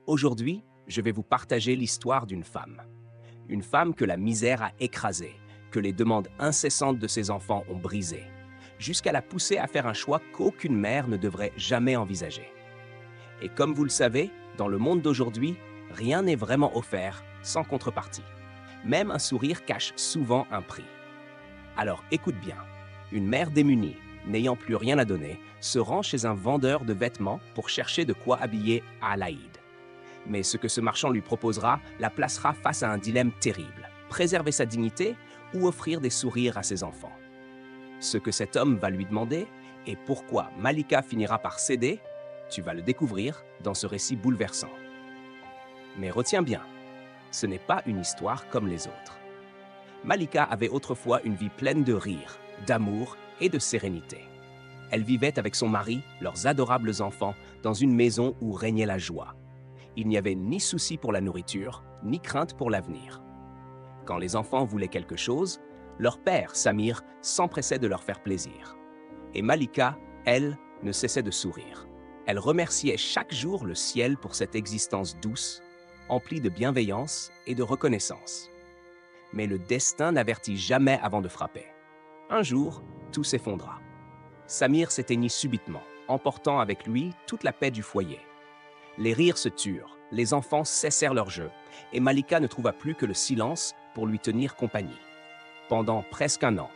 Aujourd'hui, je vais vous partager l'histoire d'une femme. Une femme que la misère a écrasée, que les demandes incessantes de ses enfants ont brisée, jusqu'à la pousser à faire un choix qu'aucune mère ne devrait jamais envisager. Et comme vous le savez, dans le monde d'aujourd'hui, rien n'est vraiment offert sans contrepartie. Même un sourire cache souvent un prix. Alors écoute bien, une mère démunie, n'ayant plus rien à donner, se rend chez un vendeur de vêtements pour chercher de quoi habiller Alaïd. Mais ce que ce marchand lui proposera la placera face à un dilemme terrible, préserver sa dignité ou offrir des sourires à ses enfants. Ce que cet homme va lui demander et pourquoi Malika finira par céder, tu vas le découvrir dans ce récit bouleversant. Mais retiens bien, ce n'est pas une histoire comme les autres. Malika avait autrefois une vie pleine de rire, d'amour et de sérénité. Elle vivait avec son mari, leurs adorables enfants, dans une maison où régnait la joie. Il n'y avait ni souci pour la nourriture, ni crainte pour l'avenir. Quand les enfants voulaient quelque chose, leur père, Samir, s'empressait de leur faire plaisir. Et Malika, elle, ne cessait de sourire. Elle remerciait chaque jour le ciel pour cette existence douce, emplie de bienveillance et de reconnaissance. Mais le destin n'avertit jamais avant de frapper. Un jour, tout s'effondra. Samir s'éteignit subitement, emportant avec lui toute la paix du foyer. Les rires se turent, les enfants cessèrent leur jeu, et Malika ne trouva plus que le silence pour lui tenir compagnie. Pendant presque un an,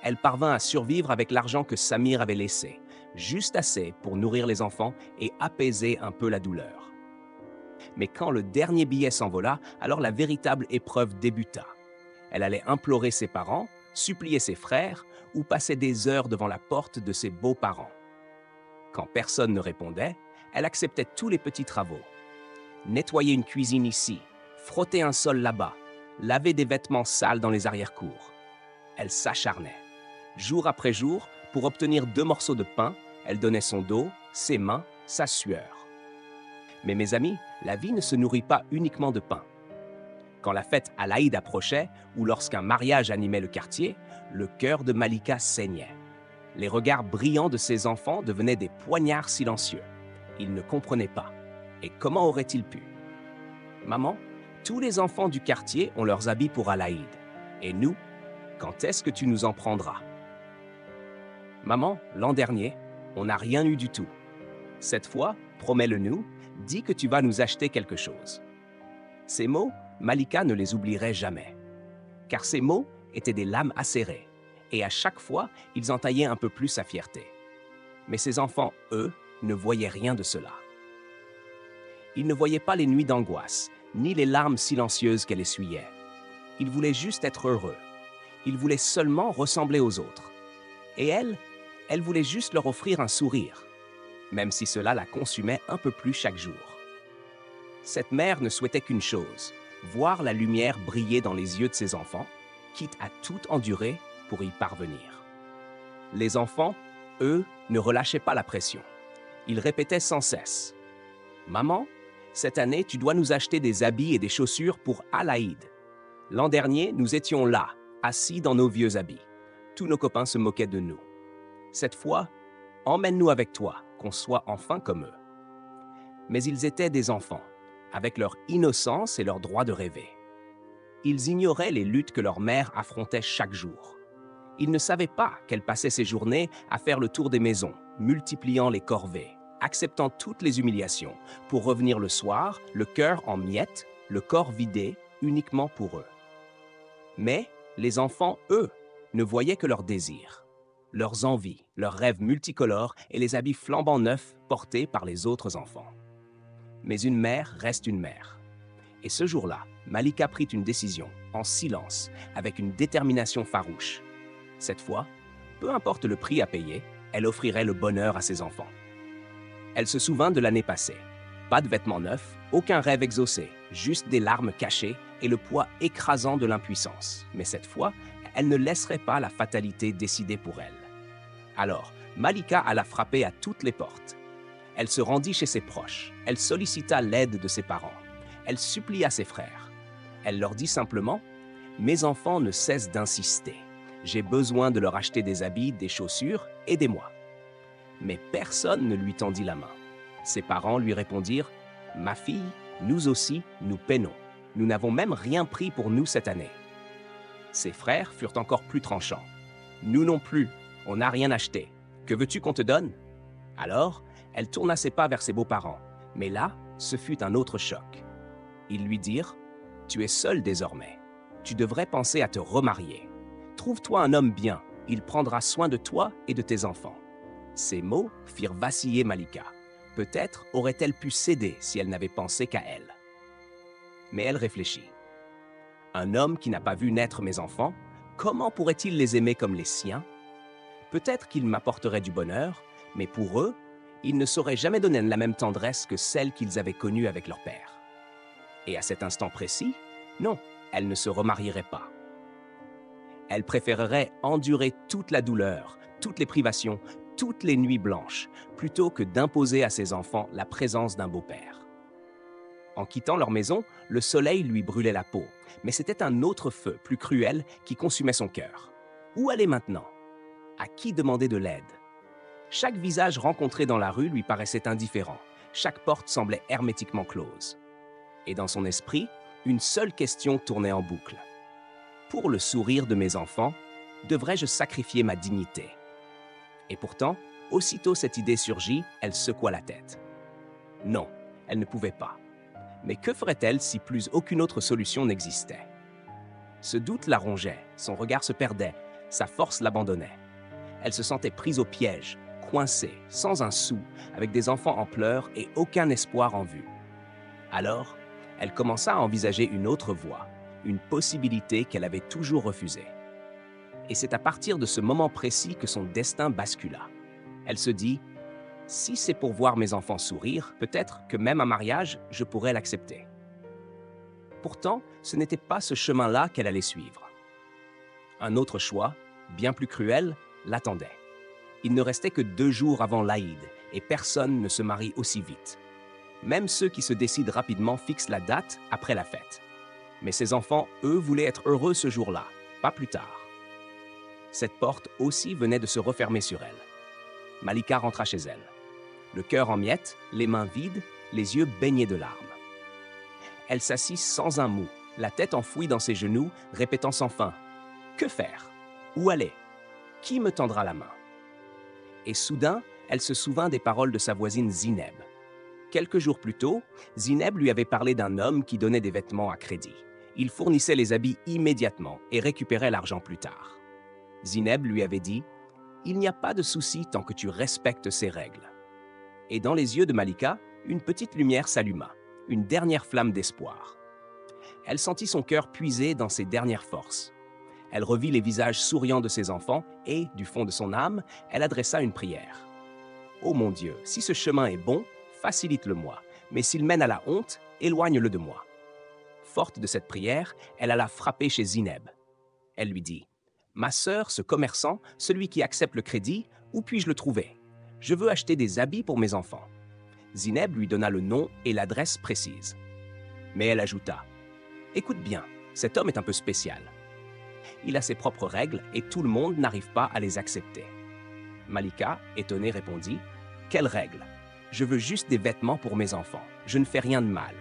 elle parvint à survivre avec l'argent que Samir avait laissé, juste assez pour nourrir les enfants et apaiser un peu la douleur. Mais quand le dernier billet s'envola, alors la véritable épreuve débuta. Elle allait implorer ses parents, supplier ses frères ou passer des heures devant la porte de ses beaux-parents. Quand personne ne répondait, elle acceptait tous les petits travaux. Nettoyer une cuisine ici, frotter un sol là-bas, laver des vêtements sales dans les arrière-cours. Elle s'acharnait. Jour après jour, pour obtenir 2 morceaux de pain, elle donnait son dos, ses mains, sa sueur. Mais mes amis, la vie ne se nourrit pas uniquement de pain. Quand la fête Alaïd approchait ou lorsqu'un mariage animait le quartier, le cœur de Malika saignait. Les regards brillants de ses enfants devenaient des poignards silencieux. Ils ne comprenaient pas. Et comment auraient-ils pu? Maman, tous les enfants du quartier ont leurs habits pour Alaïd. Et nous, quand est-ce que tu nous en prendras? Maman, l'an dernier, on n'a rien eu du tout. Cette fois, promets-le-nous, dis que tu vas nous acheter quelque chose. Ces mots, Malika ne les oublierait jamais. Car ces mots étaient des lames acérées, et à chaque fois, ils entaillaient un peu plus sa fierté. Mais ses enfants, eux, ne voyaient rien de cela. Ils ne voyaient pas les nuits d'angoisse, ni les larmes silencieuses qu'elle essuyait. Ils voulaient juste être heureux. Ils voulaient seulement ressembler aux autres. Et elle voulait juste leur offrir un sourire, même si cela la consumait un peu plus chaque jour. Cette mère ne souhaitait qu'une chose, voir la lumière briller dans les yeux de ses enfants, quitte à tout endurer pour y parvenir. Les enfants, eux, ne relâchaient pas la pression. Ils répétaient sans cesse « Maman, cette année, tu dois nous acheter des habits et des chaussures pour Alaïd. L'an dernier, nous étions là, assis dans nos vieux habits. Tous nos copains se moquaient de nous. Cette fois, emmène-nous avec toi, qu'on soit enfin comme eux. » Mais ils étaient des enfants, avec leur innocence et leur droit de rêver. Ils ignoraient les luttes que leur mère affrontait chaque jour. Ils ne savaient pas qu'elle passait ses journées à faire le tour des maisons, multipliant les corvées, acceptant toutes les humiliations, pour revenir le soir, le cœur en miettes, le corps vidé, uniquement pour eux. Mais les enfants, eux, ne voyaient que leurs désirs, leurs envies, leurs rêves multicolores et les habits flambant neufs portés par les autres enfants. Mais une mère reste une mère. Et ce jour-là, Malika prit une décision, en silence, avec une détermination farouche. Cette fois, peu importe le prix à payer, elle offrirait le bonheur à ses enfants. Elle se souvint de l'année passée. Pas de vêtements neufs, aucun rêve exaucé, juste des larmes cachées et le poids écrasant de l'impuissance. Mais cette fois, elle ne laisserait pas la fatalité décider pour elle. Alors, Malika alla frapper à toutes les portes. Elle se rendit chez ses proches, elle sollicita l'aide de ses parents, elle supplia ses frères. Elle leur dit simplement « Mes enfants ne cessent d'insister. J'ai besoin de leur acheter des habits, des chaussures, aidez-moi. » Mais personne ne lui tendit la main. Ses parents lui répondirent « Ma fille, Nous aussi, nous peinons. Nous n'avons même rien pris pour nous cette année. » Ses frères furent encore plus tranchants. « Nous non plus, on n'a rien acheté. Que veux-tu qu'on te donne ?» Alors, elle tourna ses pas vers ses beaux-parents. Mais là, ce fut un autre choc. Ils lui dirent « Tu es seul désormais. Tu devrais penser à te remarier. Trouve-toi un homme bien, il prendra soin de toi et de tes enfants. » Ces mots firent vaciller Malika. Peut-être aurait-elle pu céder si elle n'avait pensé qu'à elle. Mais elle réfléchit. Un homme qui n'a pas vu naître mes enfants, comment pourrait-il les aimer comme les siens? Peut-être qu'il m'apporterait du bonheur, mais pour eux, ils ne sauraient jamais donner la même tendresse que celle qu'ils avaient connue avec leur père. Et à cet instant précis, non, elle ne se remarierait pas. Elle préférerait endurer toute la douleur, toutes les privations, toutes les nuits blanches, plutôt que d'imposer à ses enfants la présence d'un beau-père. En quittant leur maison, le soleil lui brûlait la peau, mais c'était un autre feu, plus cruel, qui consumait son cœur. Où aller maintenant? À qui demander de l'aide? Chaque visage rencontré dans la rue lui paraissait indifférent, chaque porte semblait hermétiquement close. Et dans son esprit, une seule question tournait en boucle. Pour le sourire de mes enfants, devrais-je sacrifier ma dignité? Et pourtant, aussitôt cette idée surgit, elle secoua la tête. Non, elle ne pouvait pas. Mais que ferait-elle si plus aucune autre solution n'existait? Ce doute la rongeait, son regard se perdait, sa force l'abandonnait. Elle se sentait prise au piège, coincée, sans un sou, avec des enfants en pleurs et aucun espoir en vue. Alors, elle commença à envisager une autre voie, une possibilité qu'elle avait toujours refusée. Et c'est à partir de ce moment précis que son destin bascula. Elle se dit « Si c'est pour voir mes enfants sourire, peut-être que même un mariage, je pourrais l'accepter. » Pourtant, ce n'était pas ce chemin-là qu'elle allait suivre. Un autre choix, bien plus cruel, l'attendait. Il ne restait que 2 jours avant l'Aïd et personne ne se marie aussi vite. Même ceux qui se décident rapidement fixent la date après la fête. Mais ses enfants, eux, voulaient être heureux ce jour-là, pas plus tard. Cette porte aussi venait de se refermer sur elle. Malika rentra chez elle. Le cœur en miettes, les mains vides, les yeux baignés de larmes. Elle s'assit sans un mot, la tête enfouie dans ses genoux, répétant sans fin « Que faire? Où aller? Qui me tendra la main ?» Et soudain, elle se souvint des paroles de sa voisine Zineb. Quelques jours plus tôt, Zineb lui avait parlé d'un homme qui donnait des vêtements à crédit. Il fournissait les habits immédiatement et récupérait l'argent plus tard. Zineb lui avait dit « Il n'y a pas de souci tant que tu respectes ces règles. » Et dans les yeux de Malika, une petite lumière s'alluma, une dernière flamme d'espoir. Elle sentit son cœur puiser dans ses dernières forces. Elle revit les visages souriants de ses enfants et, du fond de son âme, elle adressa une prière. « Ô mon Dieu, si ce chemin est bon, facilite-le-moi, mais s'il mène à la honte, éloigne-le de moi. » Forte de cette prière, elle alla frapper chez Zineb. Elle lui dit « Ma sœur, ce commerçant, celui qui accepte le crédit, où puis-je le trouver? Je veux acheter des habits pour mes enfants. » Zineb lui donna le nom et l'adresse précise. Mais elle ajouta « Écoute bien, cet homme est un peu spécial. Il a ses propres règles et tout le monde n'arrive pas à les accepter. » Malika, étonnée, répondit « Quelles règles? Je veux juste des vêtements pour mes enfants. Je ne fais rien de mal. »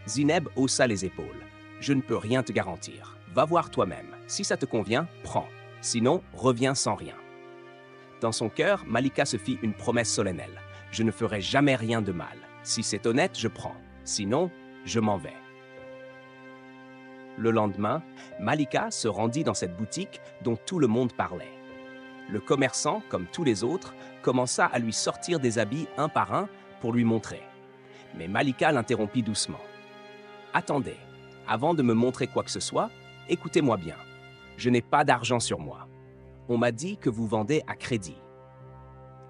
Zineb haussa les épaules. « Je ne peux rien te garantir. Va voir toi-même. Si ça te convient, prends. Sinon, reviens sans rien. » Dans son cœur, Malika se fit une promesse solennelle. « Je ne ferai jamais rien de mal. Si c'est honnête, je prends. Sinon, je m'en vais. » Le lendemain, Malika se rendit dans cette boutique dont tout le monde parlait. Le commerçant, comme tous les autres, commença à lui sortir des habits un par un pour lui montrer. Mais Malika l'interrompit doucement. « Attendez, avant de me montrer quoi que ce soit, écoutez-moi bien. Je n'ai pas d'argent sur moi. On m'a dit que vous vendez à crédit. »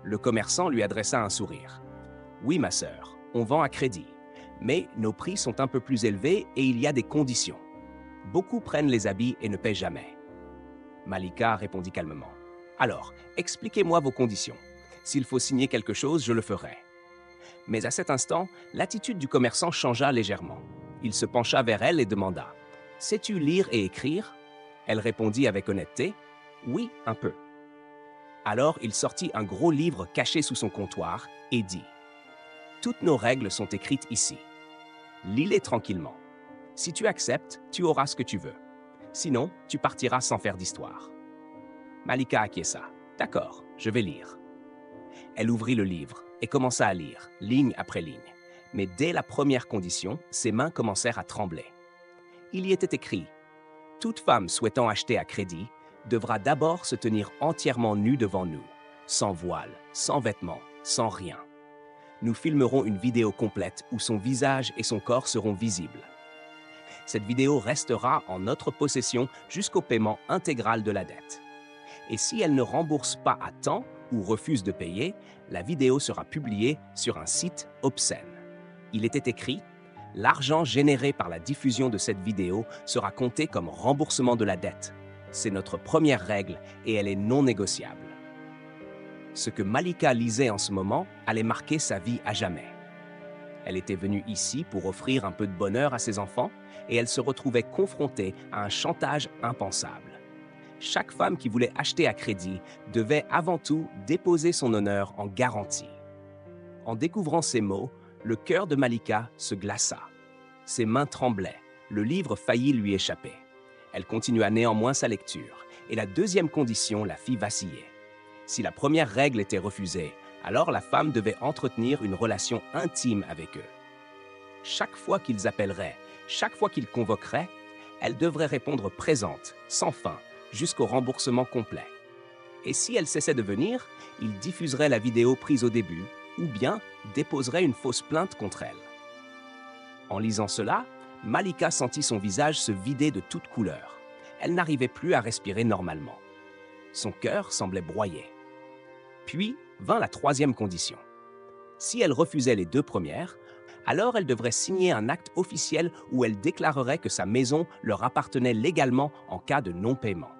Le commerçant lui adressa un sourire. « Oui, ma sœur, on vend à crédit, mais nos prix sont un peu plus élevés et il y a des conditions. Beaucoup prennent les habits et ne paient jamais. » Malika répondit calmement. « Alors, expliquez-moi vos conditions. S'il faut signer quelque chose, je le ferai. » Mais à cet instant, l'attitude du commerçant changea légèrement. Il se pencha vers elle et demanda « Sais-tu lire et écrire ?» Elle répondit avec honnêteté « Oui, un peu. » Alors il sortit un gros livre caché sous son comptoir et dit « Toutes nos règles sont écrites ici. Lis-les tranquillement. Si tu acceptes, tu auras ce que tu veux. Sinon, tu partiras sans faire d'histoire. Malika acquiesça. D'accord, je vais lire. Elle ouvrit le livre et commença à lire, ligne après ligne. Mais dès la première condition, ses mains commencèrent à trembler. Il y était écrit « Toute femme souhaitant acheter à crédit devra d'abord se tenir entièrement nue devant nous, sans voile, sans vêtements, sans rien. Nous filmerons une vidéo complète où son visage et son corps seront visibles. Cette vidéo restera en notre possession jusqu'au paiement intégral de la dette. Et si elle ne rembourse pas à temps ou refuse de payer, la vidéo sera publiée sur un site obscène. Il était écrit « L'argent généré par la diffusion de cette vidéo sera compté comme remboursement de la dette. C'est notre première règle et elle est non négociable. » Ce que Malika lisait en ce moment allait marquer sa vie à jamais. Elle était venue ici pour offrir un peu de bonheur à ses enfants et elle se retrouvait confrontée à un chantage impensable. Chaque femme qui voulait acheter à crédit devait avant tout déposer son honneur en garantie. En découvrant ces mots, le cœur de Malika se glaça. Ses mains tremblaient, le livre faillit lui échapper. Elle continua néanmoins sa lecture, et la deuxième condition la fit vaciller. Si la première règle était refusée, alors la femme devait entretenir une relation intime avec eux. Chaque fois qu'ils appelleraient, chaque fois qu'ils convoqueraient, elle devrait répondre présente, sans fin, jusqu'au remboursement complet. Et si elle cessait de venir, il diffuserait la vidéo prise au début, ou bien déposerait une fausse plainte contre elle. En lisant cela, Malika sentit son visage se vider de toute couleur. Elle n'arrivait plus à respirer normalement. Son cœur semblait broyer. Puis vint la troisième condition. Si elle refusait les deux premières, alors elle devrait signer un acte officiel où elle déclarerait que sa maison leur appartenait légalement en cas de non-paiement.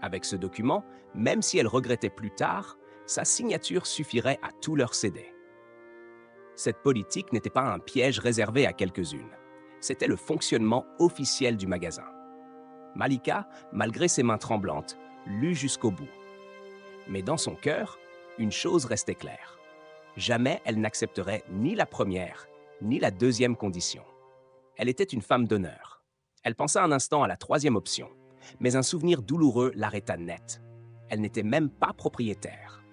Avec ce document, même si elle regrettait plus tard, sa signature suffirait à tout leur céder. Cette politique n'était pas un piège réservé à quelques-unes. C'était le fonctionnement officiel du magasin. Malika, malgré ses mains tremblantes, lut jusqu'au bout. Mais dans son cœur, une chose restait claire. Jamais elle n'accepterait ni la première, ni la deuxième condition. Elle était une femme d'honneur. Elle pensa un instant à la troisième option, mais un souvenir douloureux l'arrêta net. Elle n'était même pas propriétaire.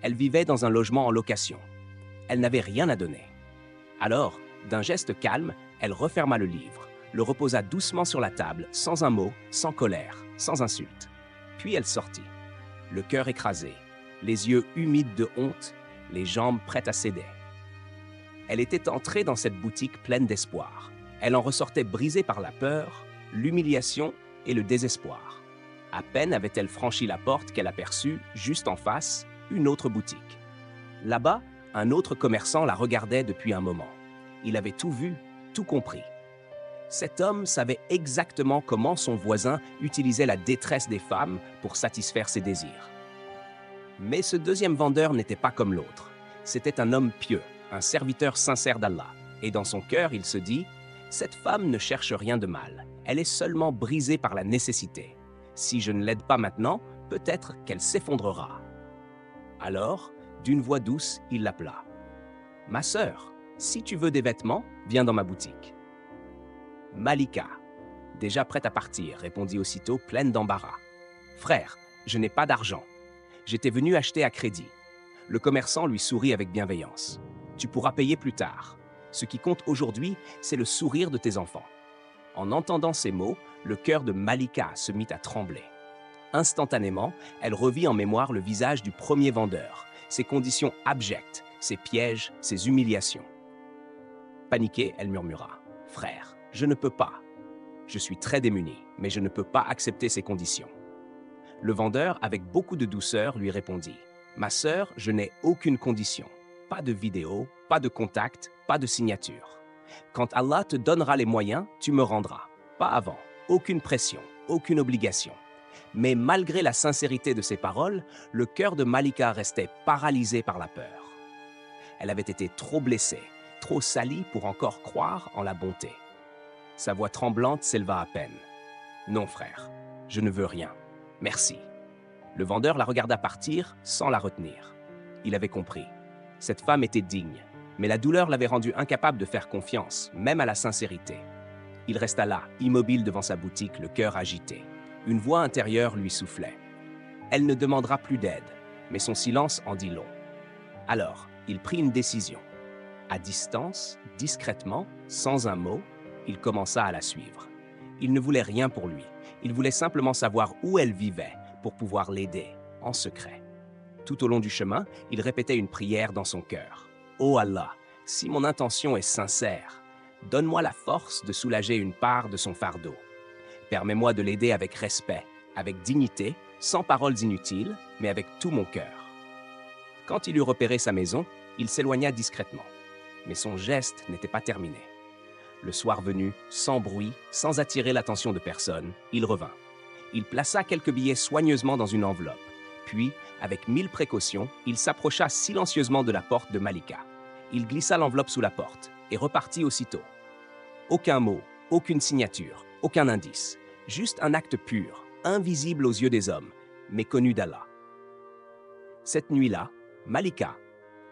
Elle vivait dans un logement en location. Elle n'avait rien à donner. Alors, d'un geste calme, elle referma le livre, le reposa doucement sur la table, sans un mot, sans colère, sans insulte. Puis elle sortit, le cœur écrasé, les yeux humides de honte, les jambes prêtes à céder. Elle était entrée dans cette boutique pleine d'espoir. Elle en ressortait brisée par la peur, l'humiliation et le désespoir. À peine avait-elle franchi la porte qu'elle aperçut, juste en face, une autre boutique. Là-bas, un autre commerçant la regardait depuis un moment. Il avait tout vu, tout compris. Cet homme savait exactement comment son voisin utilisait la détresse des femmes pour satisfaire ses désirs. Mais ce deuxième vendeur n'était pas comme l'autre. C'était un homme pieux, un serviteur sincère d'Allah. Et dans son cœur, il se dit « Cette femme ne cherche rien de mal. Elle est seulement brisée par la nécessité. Si je ne l'aide pas maintenant, peut-être qu'elle s'effondrera. » Alors, d'une voix douce, il l'appela. « Ma sœur, si tu veux des vêtements, viens dans ma boutique. » Malika, déjà prête à partir, répondit aussitôt pleine d'embarras. « Frère, je n'ai pas d'argent. J'étais venu acheter à crédit. » Le commerçant lui sourit avec bienveillance. « Tu pourras payer plus tard. Ce qui compte aujourd'hui, c'est le sourire de tes enfants. » En entendant ces mots, le cœur de Malika se mit à trembler. Instantanément, elle revit en mémoire le visage du premier vendeur, ses conditions abjectes, ses pièges, ses humiliations. Paniquée, elle murmura « Frère, je ne peux pas. Je suis très démunie, mais je ne peux pas accepter ces conditions. » Le vendeur, avec beaucoup de douceur, lui répondit « Ma sœur, je n'ai aucune condition. Pas de vidéo, pas de contact, pas de signature. Quand Allah te donnera les moyens, tu me rendras. Pas avant. Aucune pression, aucune obligation. » Mais malgré la sincérité de ses paroles, le cœur de Malika restait paralysé par la peur. Elle avait été trop blessée, trop salie pour encore croire en la bonté. Sa voix tremblante s'éleva à peine. « Non, frère, je ne veux rien. Merci. » Le vendeur la regarda partir sans la retenir. Il avait compris. Cette femme était digne. Mais la douleur l'avait rendu incapable de faire confiance, même à la sincérité. Il resta là, immobile devant sa boutique, le cœur agité. Une voix intérieure lui soufflait. Elle ne demandera plus d'aide, mais son silence en dit long. Alors, il prit une décision. À distance, discrètement, sans un mot, il commença à la suivre. Il ne voulait rien pour lui. Il voulait simplement savoir où elle vivait pour pouvoir l'aider, en secret. Tout au long du chemin, il répétait une prière dans son cœur. « Oh Allah, si mon intention est sincère, donne-moi la force de soulager une part de son fardeau. Permets-moi de l'aider avec respect, avec dignité, sans paroles inutiles, mais avec tout mon cœur. » Quand il eut repéré sa maison, il s'éloigna discrètement. Mais son geste n'était pas terminé. Le soir venu, sans bruit, sans attirer l'attention de personne, il revint. Il plaça quelques billets soigneusement dans une enveloppe. Puis, avec 1000 précautions, il s'approcha silencieusement de la porte de Malika. Il glissa l'enveloppe sous la porte et repartit aussitôt. Aucun mot, aucune signature, aucun indice. Juste un acte pur, invisible aux yeux des hommes, mais connu d'Allah. Cette nuit-là, Malika,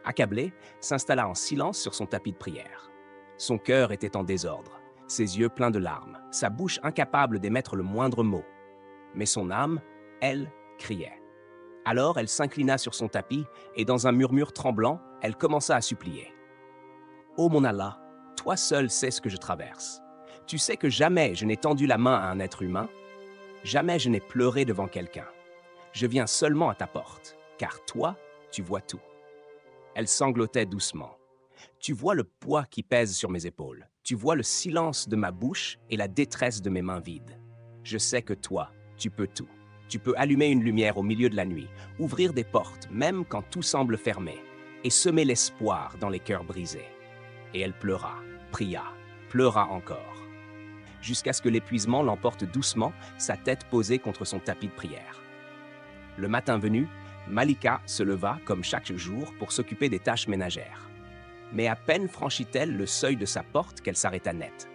accablée, s'installa en silence sur son tapis de prière. Son cœur était en désordre, ses yeux pleins de larmes, sa bouche incapable d'émettre le moindre mot. Mais son âme, elle, criait. Alors elle s'inclina sur son tapis et dans un murmure tremblant, elle commença à supplier. « Ô mon Allah, toi seul sais ce que je traverse. Tu sais que jamais je n'ai tendu la main à un être humain, jamais je n'ai pleuré devant quelqu'un. Je viens seulement à ta porte, car toi, tu vois tout. » Elle sanglotait doucement. « Tu vois le poids qui pèse sur mes épaules. Tu vois le silence de ma bouche et la détresse de mes mains vides. Je sais que toi, tu peux tout. Tu peux allumer une lumière au milieu de la nuit, ouvrir des portes même quand tout semble fermé, et semer l'espoir dans les cœurs brisés. » Et elle pleura, pria, pleura encore, jusqu'à ce que l'épuisement l'emporte doucement, sa tête posée contre son tapis de prière. Le matin venu, Malika se leva, comme chaque jour, pour s'occuper des tâches ménagères. Mais à peine franchit-elle le seuil de sa porte qu'elle s'arrêta net.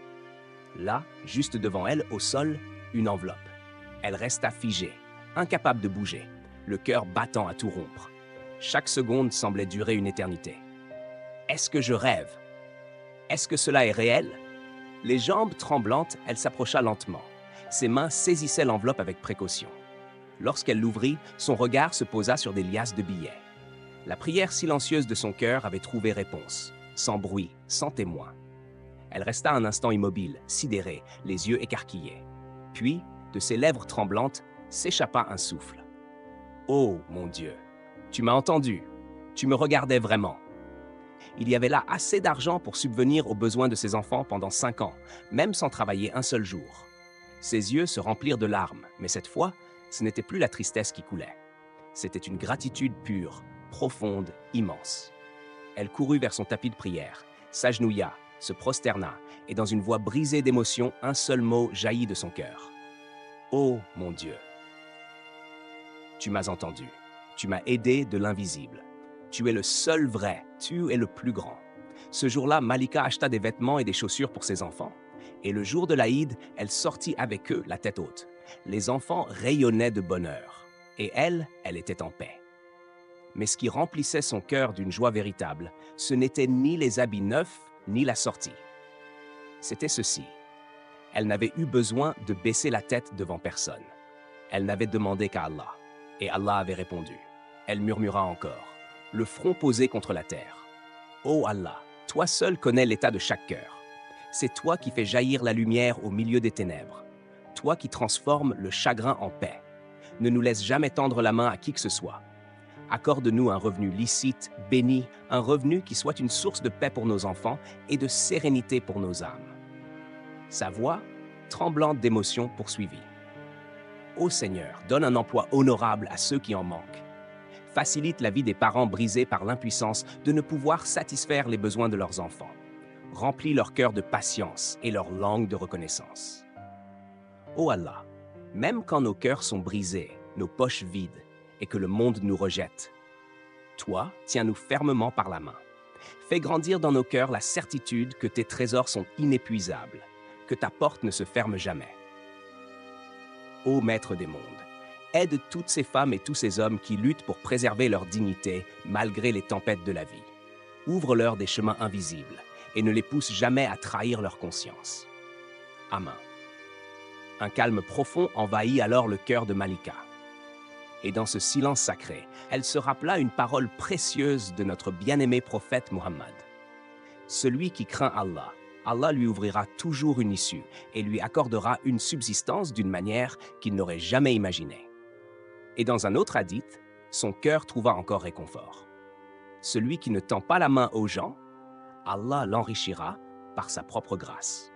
Là, juste devant elle, au sol, une enveloppe. Elle resta figée, incapable de bouger, le cœur battant à tout rompre. Chaque seconde semblait durer une éternité. Est-ce que je rêve? Est-ce que cela est réel? Les jambes tremblantes, elle s'approcha lentement. Ses mains saisissaient l'enveloppe avec précaution. Lorsqu'elle l'ouvrit, son regard se posa sur des liasses de billets. La prière silencieuse de son cœur avait trouvé réponse, sans bruit, sans témoin. Elle resta un instant immobile, sidérée, les yeux écarquillés. Puis, de ses lèvres tremblantes, s'échappa un souffle. « Oh, mon Dieu, tu m'as entendu, tu me regardais vraiment. » Il y avait là assez d'argent pour subvenir aux besoins de ses enfants pendant 5 ans, même sans travailler un seul jour. Ses yeux se remplirent de larmes, mais cette fois, ce n'était plus la tristesse qui coulait. C'était une gratitude pure, profonde, immense. Elle courut vers son tapis de prière, s'agenouilla, se prosterna, et dans une voix brisée d'émotion, un seul mot jaillit de son cœur. « Oh, mon Dieu, tu m'as entendu, tu m'as aidé de l'invisible. Tu es le seul vrai, tu es le plus grand. » Ce jour-là, Malika acheta des vêtements et des chaussures pour ses enfants. Et le jour de l'Aïd, elle sortit avec eux la tête haute. Les enfants rayonnaient de bonheur. Et elle était en paix. Mais ce qui remplissait son cœur d'une joie véritable, ce n'était ni les habits neufs, ni la sortie. C'était ceci. Elle n'avait eu besoin de baisser la tête devant personne. Elle n'avait demandé qu'à Allah. Et Allah avait répondu. Elle murmura encore, le front posé contre la terre. « Ô Allah, toi seul connais l'état de chaque cœur. C'est toi qui fais jaillir la lumière au milieu des ténèbres. Toi qui transformes le chagrin en paix. Ne nous laisse jamais tendre la main à qui que ce soit. Accorde-nous un revenu licite, béni, un revenu qui soit une source de paix pour nos enfants et de sérénité pour nos âmes. » Sa voix, tremblante d'émotion, poursuivit. « Ô Seigneur, donne un emploi honorable à ceux qui en manquent. Facilite la vie des parents brisés par l'impuissance de ne pouvoir satisfaire les besoins de leurs enfants. Remplis leur cœur de patience et leur langue de reconnaissance. Ô Allah, même quand nos cœurs sont brisés, nos poches vides, et que le monde nous rejette, toi, tiens-nous fermement par la main. Fais grandir dans nos cœurs la certitude que tes trésors sont inépuisables, que ta porte ne se ferme jamais. Ô Maître des mondes, aide toutes ces femmes et tous ces hommes qui luttent pour préserver leur dignité malgré les tempêtes de la vie. ouvre-leur des chemins invisibles et ne les pousse jamais à trahir leur conscience. Amen. Un calme profond envahit alors le cœur de Malika. Et dans ce silence sacré, elle se rappela une parole précieuse de notre bien-aimé prophète Muhammad. Celui qui craint Allah, Allah lui ouvrira toujours une issue et lui accordera une subsistance d'une manière qu'il n'aurait jamais imaginée. Et dans un autre hadith, son cœur trouva encore réconfort. Celui qui ne tend pas la main aux gens, Allah l'enrichira par sa propre grâce.